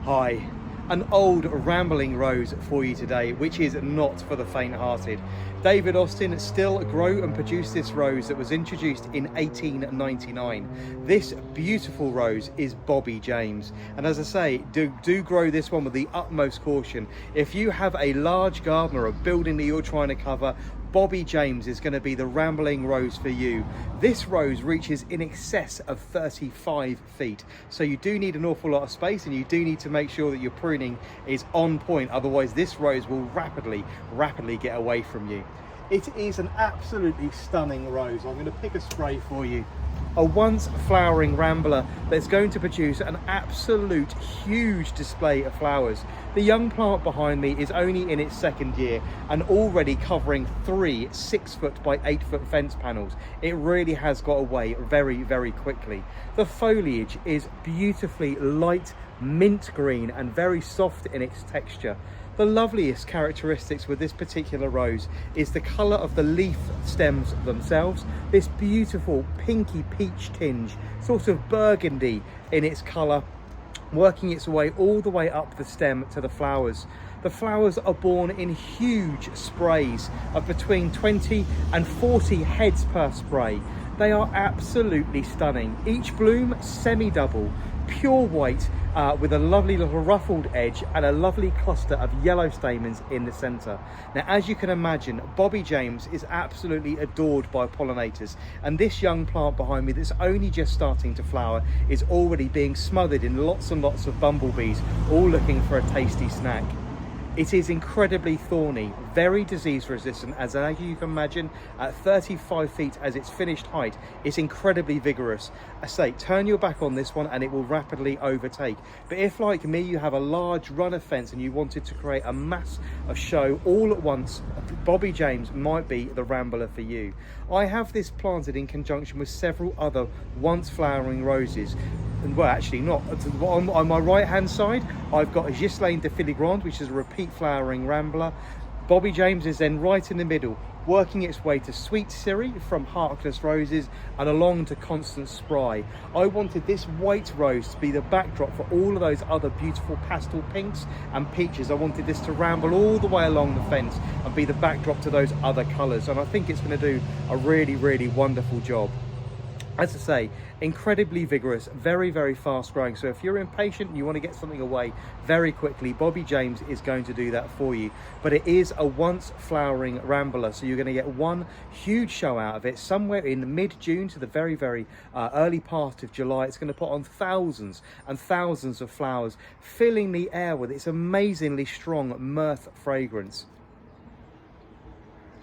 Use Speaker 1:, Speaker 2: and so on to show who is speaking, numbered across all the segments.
Speaker 1: Hi, an old rambling rose for you today, which is not for the faint-hearted. David Austin still grow and produce this rose that was introduced in 1899. This beautiful rose is Bobbie James, and as I say, do grow this one with the utmost caution. If you have a large garden or a building that you're trying to cover, Bobbie James is going to be the rambling rose for you. This rose reaches in excess of 35 feet, so you do need an awful lot of space, and you do need to make sure that your pruning is on point, otherwise this rose will rapidly get away from you. It is an absolutely stunning rose. I'm going to pick a spray for you. A once flowering rambler that's going to produce an absolute huge display of flowers. The young plant behind me is only in its second year and already covering 3 6-foot by 8-foot fence panels. It really has got away very quickly. The foliage is beautifully light mint green and very soft in its texture. The loveliest characteristics with this particular rose is the colour of the leaf stems themselves. This beautiful pinky peach tinge, sort of burgundy in its colour, working its way all the way up the stem to the flowers. The flowers are born in huge sprays of between 20 and 40 heads per spray. They are absolutely stunning. Each bloom semi-double, pure white, with a lovely little ruffled edge and a lovely cluster of yellow stamens in the centre. Now, as you can imagine, Bobbie James is absolutely adored by pollinators, and this young plant behind me that's only just starting to flower is already being smothered in lots and lots of bumblebees, all looking for a tasty snack. It is incredibly thorny, very disease resistant, as you can imagine, at 35 feet as its finished height. It's incredibly vigorous. I say, turn your back on this one and it will rapidly overtake. But if, like me, you have a large runner fence and you wanted to create a mass of show all at once, Bobbie James might be the rambler for you. I have this planted in conjunction with several other once flowering roses. Well, actually not. On my right hand side, I've got a Ghislaine de Filigrande, which is a repeat flowering rambler. Bobbie James is then right in the middle, working its way to Sweet Siri from Harkless Roses and along to Constant Spry. I wanted this white rose to be the backdrop for all of those other beautiful pastel pinks and peaches. I wanted this to ramble all the way along the fence and be the backdrop to those other colours, and I think it's going to do a really wonderful job. As I say, incredibly vigorous, very fast growing. So if you're impatient and you want to get something away very quickly, Bobbie James is going to do that for you. But it is a once flowering rambler, so you're going to get one huge show out of it somewhere in mid-June to the very early part of July. It's going to put on thousands and thousands of flowers, filling the air with its amazingly strong myrrh fragrance.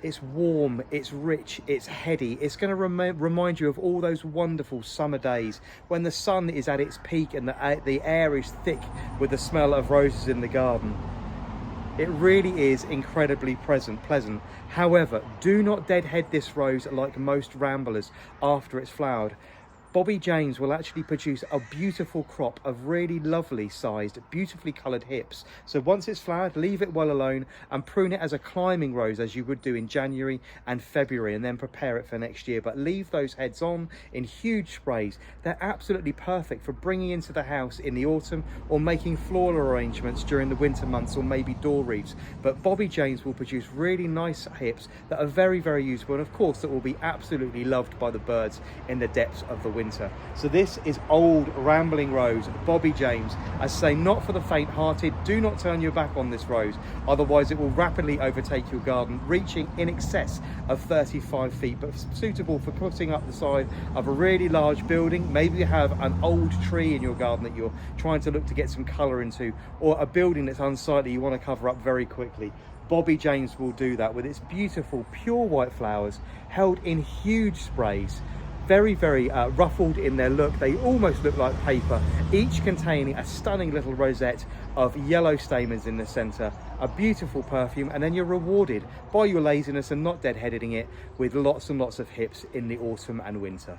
Speaker 1: It's warm, it's rich, it's heady. It's going to remind you of all those wonderful summer days when the sun is at its peak and the air is thick with the smell of roses in the garden. It really is incredibly pleasant. However, do not deadhead this rose like most ramblers after it's flowered. Bobbie James will actually produce a beautiful crop of really lovely sized, beautifully coloured hips. So once it's flowered, leave it well alone and prune it as a climbing rose as you would do in January and February, and then prepare it for next year. But leave those heads on in huge sprays. They're absolutely perfect for bringing into the house in the autumn or making floral arrangements during the winter months, or maybe door wreaths. But Bobbie James will produce really nice hips that are very useful, and of course that will be absolutely loved by the birds in the depths of the winter. So this is old rambling rose, Bobbie James. I say, not for the faint-hearted. Do not turn your back on this rose, otherwise it will rapidly overtake your garden, reaching in excess of 35 feet, but suitable for putting up the side of a really large building. Maybe you have an old tree in your garden that you're trying to look to get some colour into, or a building that's unsightly you want to cover up very quickly. Bobbie James will do that with its beautiful pure white flowers held in huge sprays, very ruffled in their look. They almost look like paper, each containing a stunning little rosette of yellow stamens in the centre, a beautiful perfume, and then you're rewarded by your laziness and not deadheading it with lots and lots of hips in the autumn and winter.